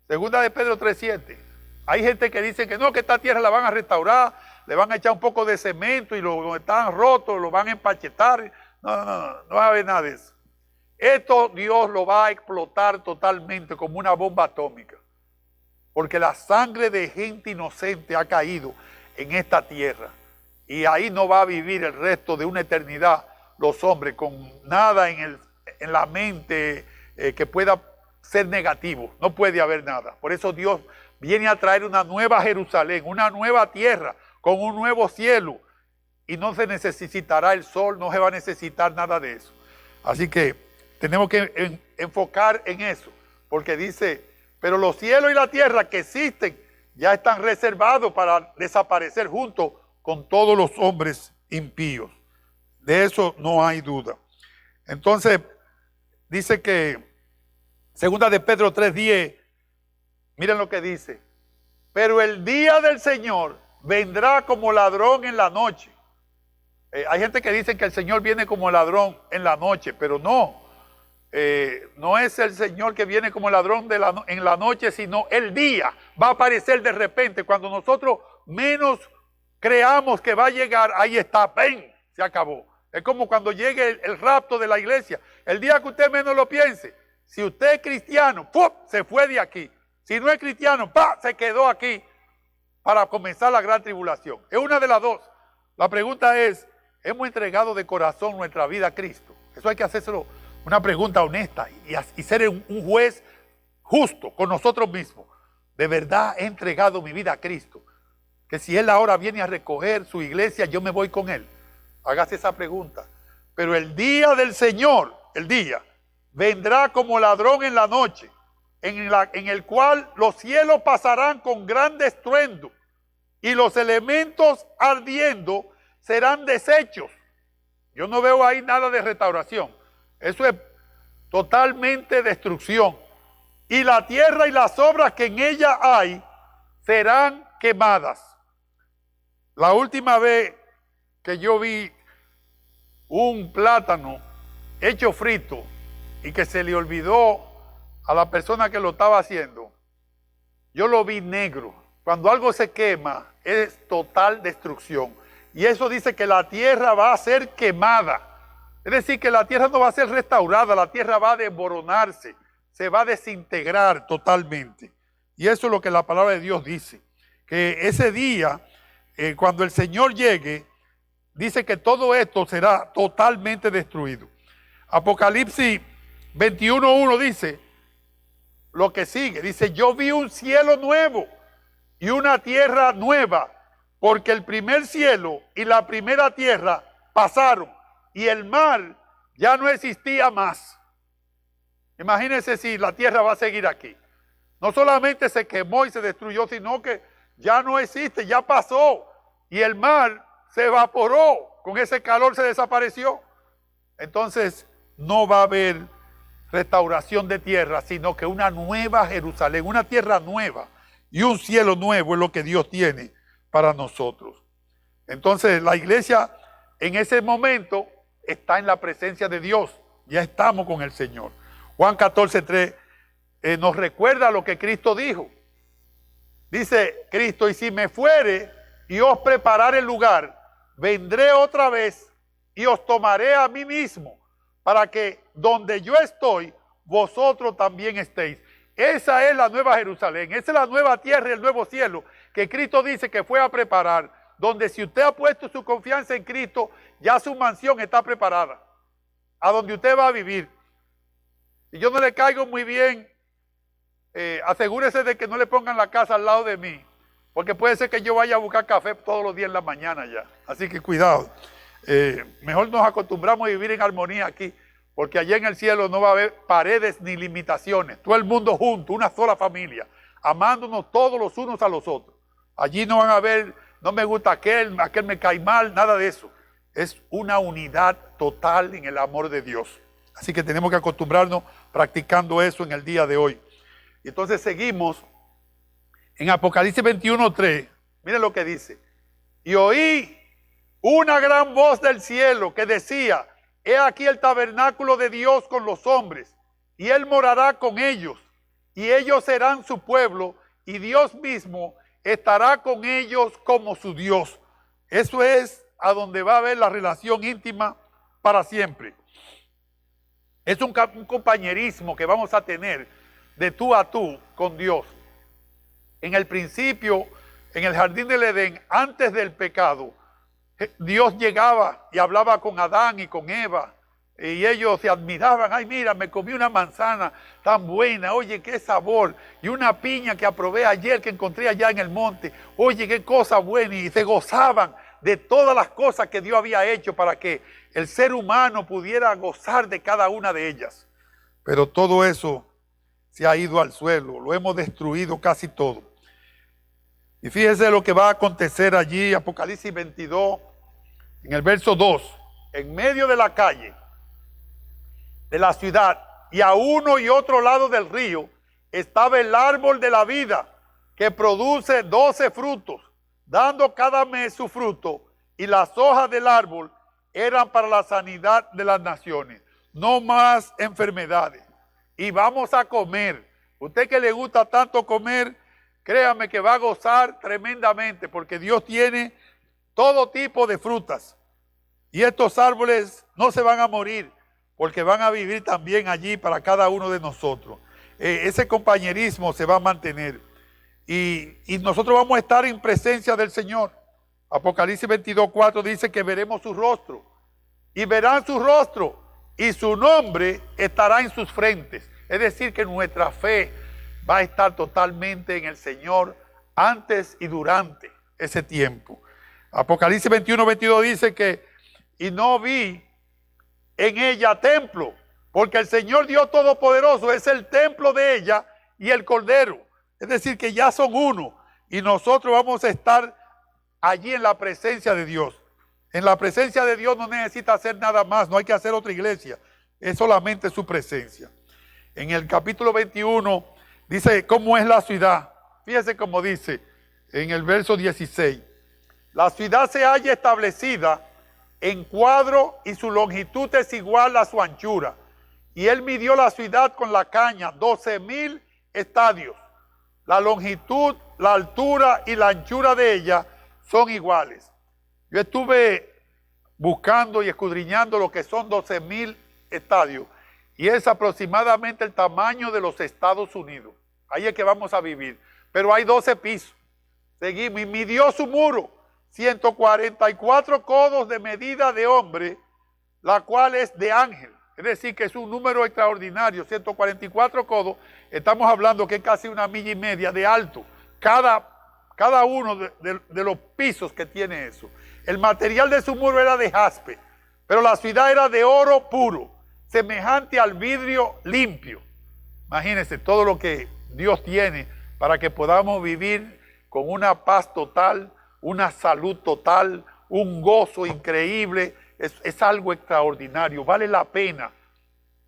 Speaker 1: Segunda de Pedro 3:7. Hay gente que dice que no, que esta tierra la van a restaurar, le van a echar un poco de cemento y lo están rotos, lo van a empachetar. No va a haber nada de eso. Esto Dios lo va a explotar totalmente como una bomba atómica, porque la sangre de gente inocente ha caído en esta tierra. y ahí no va a vivir el resto de una eternidad los hombres con nada en la mente que pueda ser negativo. No puede haber nada. Por eso Dios viene a traer una nueva Jerusalén, una nueva tierra con un nuevo cielo, y no se necesitará el sol, no se va a necesitar nada de eso. Así que tenemos que enfocar en eso, porque dice, pero los cielos y la tierra que existen ya están reservados para desaparecer junto con todos los hombres impíos. De eso no hay duda. Entonces, dice que, segunda de Pedro 3:10, miren lo que dice, pero el día del Señor vendrá como ladrón en la noche. Hay gente que dice que el Señor viene como ladrón en la noche, pero no. No es el Señor que viene como ladrón en la noche, sino el día. Va a aparecer de repente. Cuando nosotros menos creamos que va a llegar, ahí está, ¡ven! Se acabó. Es como cuando llegue el rapto de la iglesia. El día que usted menos lo piense. Si usted es cristiano, ¡pum!, se fue de aquí. Si no es cristiano, ¡pam!, se quedó aquí para comenzar la gran tribulación. Es una de las dos. La pregunta es, ¿hemos entregado de corazón nuestra vida a Cristo? Eso hay que hacérselo una pregunta honesta y ser un juez justo con nosotros mismos. ¿De verdad he entregado mi vida a Cristo? Que si Él ahora viene a recoger su iglesia, yo me voy con Él. Hágase esa pregunta. Pero el día del Señor, el día, vendrá como ladrón en la noche, en el cual los cielos pasarán con gran estruendo y los elementos ardiendo serán deshechos. Yo no veo ahí nada de restauración. Eso es totalmente destrucción. Y la tierra y las obras que en ella hay serán quemadas. La última vez que yo vi un plátano hecho frito y que se le olvidó a la persona que lo estaba haciendo, yo lo vi negro. Cuando algo se quema es total destrucción. Y eso dice que la tierra va a ser quemada. Es decir, que la tierra no va a ser restaurada, la tierra va a desmoronarse, se va a desintegrar totalmente. Y eso es lo que la palabra de Dios dice. Que ese día, cuando el Señor llegue, dice que todo esto será totalmente destruido. Apocalipsis 21:1 dice lo que sigue. Dice, yo vi un cielo nuevo y una tierra nueva, porque el primer cielo y la primera tierra pasaron y el mar ya no existía más. Imagínense si la tierra va a seguir aquí. No solamente se quemó y se destruyó, sino que ya no existe, ya pasó. Y el mar se evaporó, con ese calor se desapareció. Entonces no va a haber restauración de tierra, sino que una nueva Jerusalén, una tierra nueva y un cielo nuevo es lo que Dios tiene para nosotros. Entonces la iglesia en ese momento está en la presencia de Dios. Ya estamos con el Señor. Juan 14:3 nos recuerda lo que Cristo dijo. Dice Cristo, y si me fuere y os preparare el lugar, vendré otra vez y os tomaré a mí mismo, para que donde yo estoy, vosotros también estéis. Esa es la nueva Jerusalén, esa es la nueva tierra y el nuevo cielo que Cristo dice que fue a preparar, donde si usted ha puesto su confianza en Cristo, ya su mansión está preparada, a donde usted va a vivir. Y yo no le caigo muy bien, asegúrese de que no le pongan la casa al lado de mí, porque puede ser que yo vaya a buscar café todos los días en la mañana ya. Así que cuidado. Mejor nos acostumbramos a vivir en armonía aquí, porque allá en el cielo no va a haber paredes ni limitaciones. Todo el mundo junto, una sola familia, amándonos todos los unos a los otros. Allí no van a haber, no me gusta aquel me cae mal, nada de eso. Es una unidad total en el amor de Dios. Así que tenemos que acostumbrarnos practicando eso en el día de hoy. Y entonces seguimos en Apocalipsis 21:3. Miren lo que dice. Y oí una gran voz del cielo que decía, he aquí el tabernáculo de Dios con los hombres, y Él morará con ellos, y ellos serán su pueblo, y Dios mismo estará con ellos como su Dios. Eso es a donde va a haber la relación íntima para siempre. Es un compañerismo que vamos a tener de tú a tú con Dios. En el principio, en el jardín del Edén, antes del pecado, Dios llegaba y hablaba con Adán y con Eva. Y ellos se admiraban. Ay, mira, me comí una manzana tan buena. Oye, qué sabor. Y una piña que aprobé ayer, que encontré allá en el monte. Oye, qué cosa buena. Y se gozaban de todas las cosas que Dios había hecho para que el ser humano pudiera gozar de cada una de ellas. Pero todo eso se ha ido al suelo. Lo hemos destruido casi todo. Y fíjese lo que va a acontecer allí, Apocalipsis 22, en el verso 2. En medio de la calle de la ciudad y a uno y otro lado del río estaba el árbol de la vida que produce 12 frutos, dando cada mes su fruto, y las hojas del árbol eran para la sanidad de las naciones. No más enfermedades. Y vamos a comer. Usted que le gusta tanto comer, créame que va a gozar tremendamente, porque Dios tiene todo tipo de frutas. Y estos árboles no se van a morir, porque van a vivir también allí para cada uno de nosotros. Ese compañerismo se va a mantener. Y nosotros vamos a estar en presencia del Señor. Apocalipsis 22:4 dice que veremos su rostro. Y verán su rostro, y su nombre estará en sus frentes. Es decir, que nuestra fe va a estar totalmente en el Señor antes y durante ese tiempo. Apocalipsis 21:22 dice que, y no vi en ella templo, porque el Señor Dios Todopoderoso es el templo de ella y el Cordero. Es decir, que ya son uno, y nosotros vamos a estar allí en la presencia de Dios. En la presencia de Dios no necesita hacer nada más, no hay que hacer otra iglesia, es solamente su presencia. En el capítulo 21 dice cómo es la ciudad. Fíjese cómo dice en el verso 16. La ciudad se halla establecida en cuadro y su longitud es igual a su anchura. Y él midió la ciudad con la caña, 12,000 estadios. La longitud, la altura y la anchura de ella son iguales. Yo estuve buscando y escudriñando lo que son 12,000 estadios. Y es aproximadamente el tamaño de los Estados Unidos. Ahí es que vamos a vivir. Pero hay 12 pisos. Seguimos. Y midió su muro, 144 codos de medida de hombre, la cual es de ángel. Es decir, que es un número extraordinario, 144 codos. Estamos hablando que es casi 1,5 millas de alto. Cada uno de los pisos que tiene eso. El material de su muro era de jaspe, pero la ciudad era de oro puro, semejante al vidrio limpio. Imagínense todo lo que Dios tiene para que podamos vivir con una paz total, una salud total, un gozo increíble. Es algo extraordinario. Vale la pena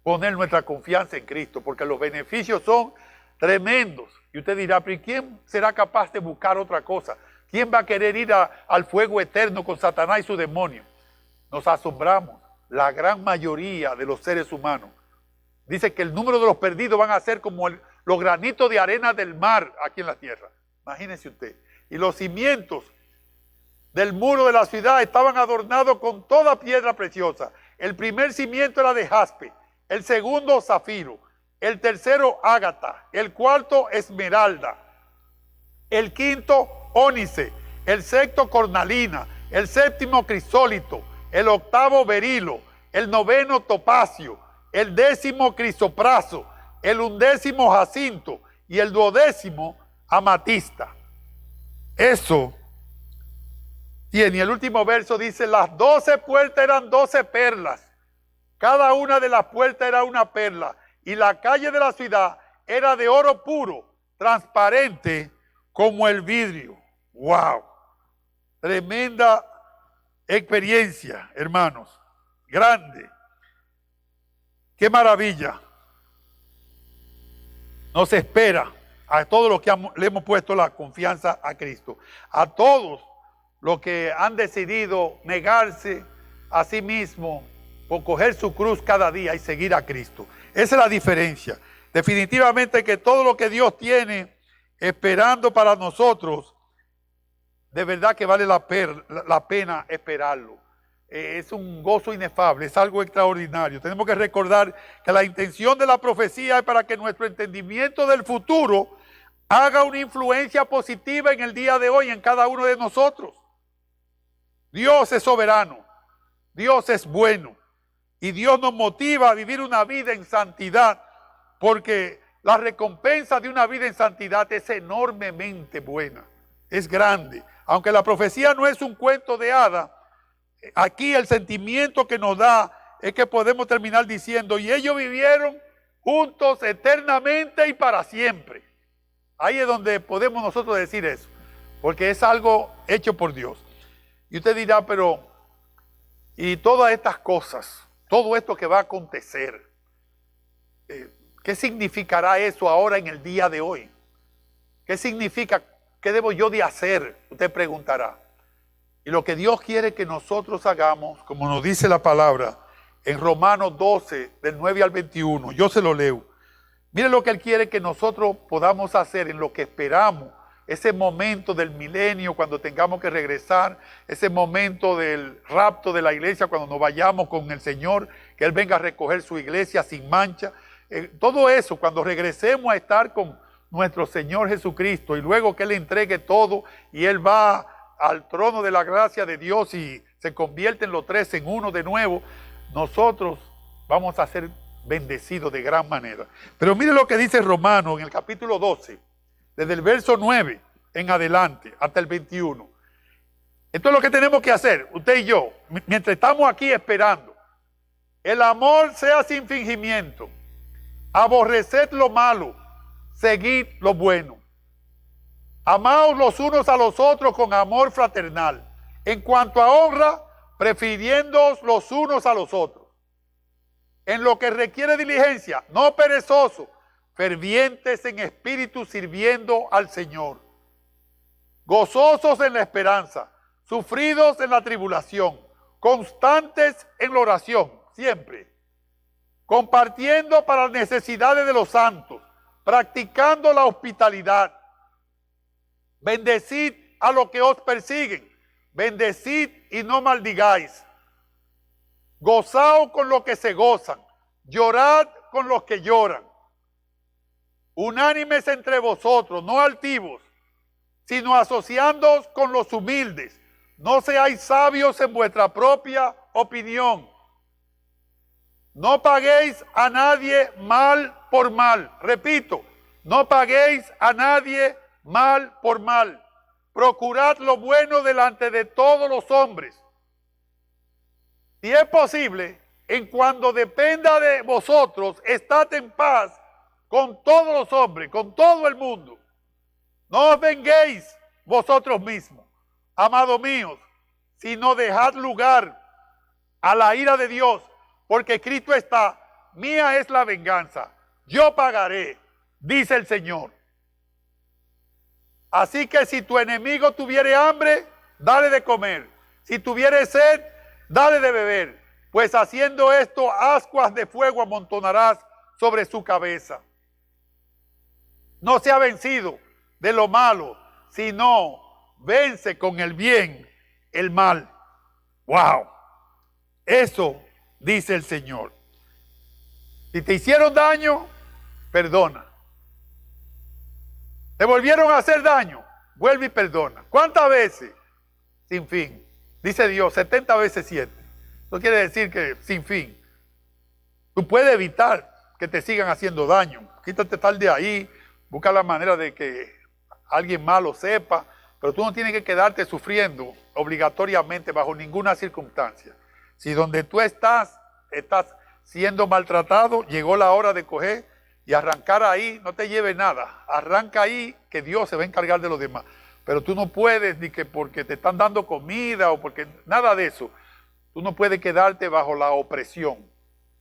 Speaker 1: poner nuestra confianza en Cristo, porque los beneficios son tremendos. Y usted dirá, pero ¿quién será capaz de buscar otra cosa? ¿Quién va a querer ir al fuego eterno con Satanás y su demonio? Nos asombramos. La gran mayoría de los seres humanos dice que el número de los perdidos van a ser como los granitos de arena del mar aquí en la tierra. Imagínese usted. Y los cimientos del muro de la ciudad estaban adornados con toda piedra preciosa. El primer cimiento era de jaspe, el segundo zafiro, el tercero ágata, el cuarto esmeralda, el quinto ónice, el sexto cornalina, el séptimo crisólito, el octavo berilo, el noveno topacio, el 10º crisopraso, el 11º jacinto y el 12º amatista. Eso tiene. Y el último verso dice, las 12 puertas eran 12 perlas. Cada una de las puertas era una perla. Y la calle de la ciudad era de oro puro, transparente como el vidrio. ¡Wow! Tremenda experiencia, hermanos. Grande. ¡Qué maravilla! Nos espera a todos los que le hemos puesto la confianza a Cristo. A todos los que han decidido negarse a sí mismos por coger su cruz cada día y seguir a Cristo. Esa es la diferencia. Definitivamente que todo lo que Dios tiene esperando para nosotros, de verdad que vale la pena esperarlo. Es un gozo inefable, es algo extraordinario. Tenemos que recordar que la intención de la profecía es para que nuestro entendimiento del futuro haga una influencia positiva en el día de hoy en cada uno de nosotros. Dios es soberano, Dios es bueno y Dios nos motiva a vivir una vida en santidad, porque la recompensa de una vida en santidad es enormemente buena, es grande. Aunque la profecía no es un cuento de hadas, aquí el sentimiento que nos da es que podemos terminar diciendo, y ellos vivieron juntos eternamente y para siempre. Ahí es donde podemos nosotros decir eso, porque es algo hecho por Dios. Y usted dirá, pero, y todas estas cosas, todo esto que va a acontecer, ¿qué significará eso ahora en el día de hoy? ¿Qué significa? ¿Qué debo yo de hacer? Usted preguntará. Y lo que Dios quiere que nosotros hagamos, como nos dice la palabra, en Romanos 12, del 9 al 21, yo se lo leo. Mire lo que Él quiere que nosotros podamos hacer en lo que esperamos, ese momento del milenio, cuando tengamos que regresar, ese momento del rapto de la iglesia, cuando nos vayamos con el Señor, que Él venga a recoger su iglesia sin mancha. Todo eso, cuando regresemos a estar con nuestro Señor Jesucristo, y luego que Él entregue todo, y Él va al trono de la gracia de Dios y se convierten los tres en uno de nuevo, nosotros vamos a ser bendecidos de gran manera. Pero mire lo que dice Romanos en el capítulo 12, desde el verso 9 en adelante hasta el 21. Esto es lo que tenemos que hacer, usted y yo, mientras estamos aquí esperando. El amor sea sin fingimiento, aborreced lo malo, seguid lo bueno. Amaos los unos a los otros con amor fraternal. En cuanto a honra, prefiriéndoos los unos a los otros. En lo que requiere diligencia, no perezosos, fervientes en espíritu sirviendo al Señor. Gozosos en la esperanza, sufridos en la tribulación, constantes en la oración, siempre. Compartiendo para las necesidades de los santos, practicando la hospitalidad. Bendecid a los que os persiguen, bendecid y no maldigáis. Gozaos con los que se gozan, llorad con los que lloran. Unánimes entre vosotros, no altivos, sino asociándoos con los humildes. No seáis sabios en vuestra propia opinión. No paguéis a nadie mal por mal. Repito, no paguéis a nadie mal por mal. Procurad lo bueno delante de todos los hombres. Si es posible, en cuando dependa de vosotros, estad en paz con todos los hombres, con todo el mundo. No os venguéis vosotros mismos, amados míos, sino dejad lugar a la ira de Dios, porque escrito está, mía es la venganza, yo pagaré, dice el Señor. Así que si tu enemigo tuviere hambre, dale de comer. Si tuviere sed, dale de beber. Pues haciendo esto, ascuas de fuego amontonarás sobre su cabeza. No sea vencido de lo malo, sino vence con el bien el mal. ¡Wow! Eso dice el Señor. Si te hicieron daño, perdona. ¿Te volvieron a hacer daño? Vuelve y perdona. ¿Cuántas veces? Sin fin. Dice Dios, 70 veces 7. Eso quiere decir que sin fin. Tú puedes evitar que te sigan haciendo daño. Quítate tal de ahí. Busca la manera de que alguien más lo sepa. Pero tú no tienes que quedarte sufriendo obligatoriamente bajo ninguna circunstancia. Si donde tú estás siendo maltratado, llegó la hora de coger y arrancar ahí, no te lleve nada. Arranca ahí, que Dios se va a encargar de los demás. Pero tú no puedes, ni que porque te están dando comida o porque nada de eso. Tú no puedes quedarte bajo la opresión.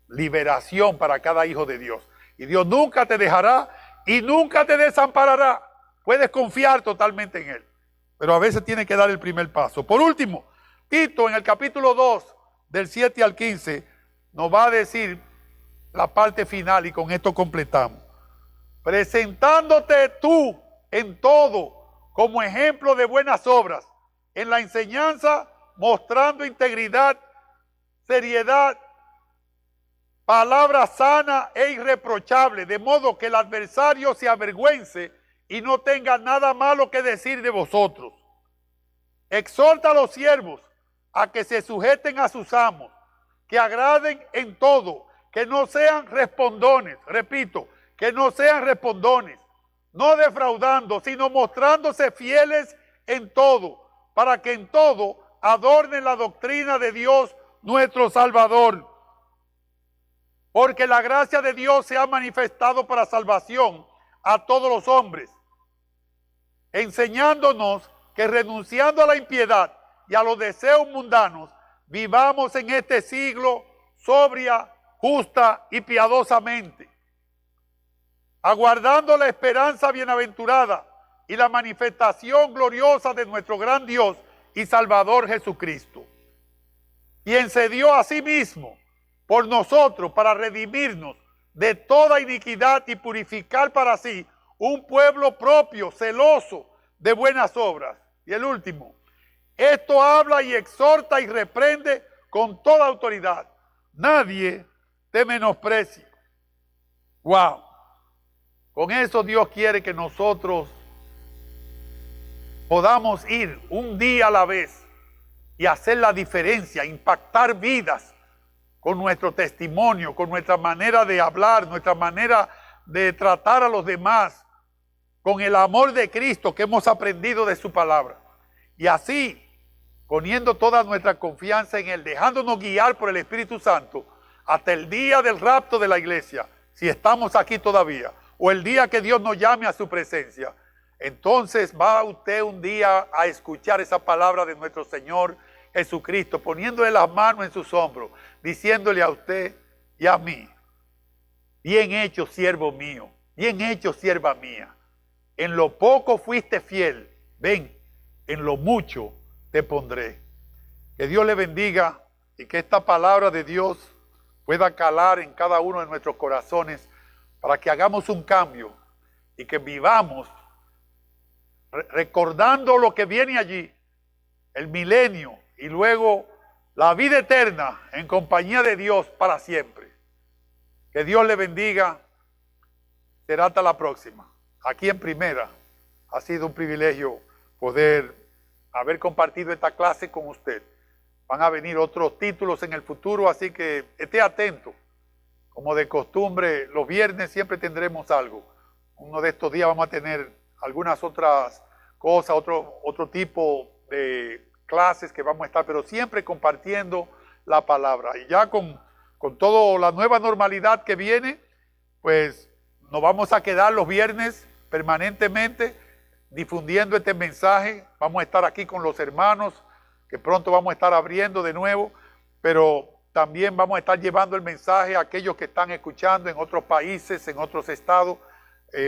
Speaker 1: Liberación para cada hijo de Dios. Y Dios nunca te dejará y nunca te desamparará. Puedes confiar totalmente en Él. Pero a veces tienes que dar el primer paso. Por último, Tito en el capítulo 2, del 7 al 15, nos va a decir la parte final y con esto completamos. Presentándote tú en todo como ejemplo de buenas obras, en la enseñanza mostrando integridad, seriedad, palabra sana e irreprochable, de modo que el adversario se avergüence y no tenga nada malo que decir de vosotros. Exhorta a los siervos, a que se sujeten a sus amos, que agraden en todo, que no sean respondones, repito, que no sean respondones, no defraudando, sino mostrándose fieles en todo, para que en todo adornen la doctrina de Dios nuestro Salvador. Porque la gracia de Dios se ha manifestado para salvación a todos los hombres, enseñándonos que renunciando a la impiedad y a los deseos mundanos, vivamos en este siglo sobria, justa y piadosamente, aguardando la esperanza bienaventurada y la manifestación gloriosa de nuestro gran Dios y Salvador Jesucristo, quien se dio a sí mismo por nosotros para redimirnos de toda iniquidad y purificar para sí un pueblo propio, celoso de buenas obras. Y el último, esto habla y exhorta y reprende con toda autoridad. Nadie te menosprecie. Wow. Con eso Dios quiere que nosotros podamos ir un día a la vez y hacer la diferencia, impactar vidas con nuestro testimonio, con nuestra manera de hablar, nuestra manera de tratar a los demás, con el amor de Cristo que hemos aprendido de su palabra. Y así, poniendo toda nuestra confianza en Él, dejándonos guiar por el Espíritu Santo, hasta el día del rapto de la iglesia, si estamos aquí todavía, o el día que Dios nos llame a su presencia, entonces va usted un día a escuchar esa palabra de nuestro Señor Jesucristo, poniéndole las manos en sus hombros, diciéndole a usted y a mí, bien hecho siervo mío, bien hecho sierva mía, en lo poco fuiste fiel, ven, en lo mucho te pondré. Que Dios le bendiga y que esta palabra de Dios pueda calar en cada uno de nuestros corazones para que hagamos un cambio y que vivamos recordando lo que viene allí, el milenio y luego la vida eterna en compañía de Dios para siempre. Que Dios le bendiga. Será hasta la próxima. Aquí en Primera ha sido un privilegio poder haber compartido esta clase con usted. Van a venir otros títulos en el futuro, así que esté atento. Como de costumbre, los viernes siempre tendremos algo. Uno de estos días vamos a tener algunas otras cosas, otro tipo de clases que vamos a estar, pero siempre compartiendo la palabra. Y ya con toda la nueva normalidad que viene, pues nos vamos a quedar los viernes permanentemente difundiendo este mensaje. Vamos a estar aquí con los hermanos, que pronto vamos a estar abriendo de nuevo, pero también vamos a estar llevando el mensaje a aquellos que están escuchando en otros países, en otros estados,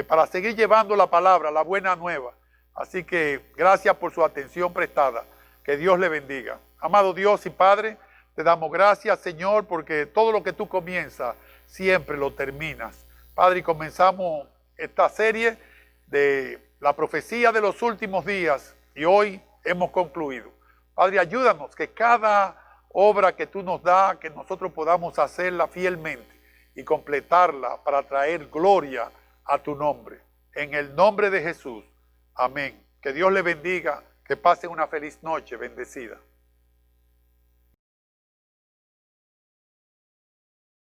Speaker 1: para seguir llevando la palabra, la buena nueva. Así que gracias por su atención prestada. Que Dios le bendiga. Amado Dios y Padre, te damos gracias, Señor, porque todo lo que tú comienzas, siempre lo terminas. Padre, y comenzamos esta serie de la profecía de los últimos días y hoy hemos concluido. Padre, ayúdanos que cada obra que tú nos das, que nosotros podamos hacerla fielmente y completarla para traer gloria a tu nombre. En el nombre de Jesús. Amén. Que Dios le bendiga. Que pasen una feliz noche bendecida.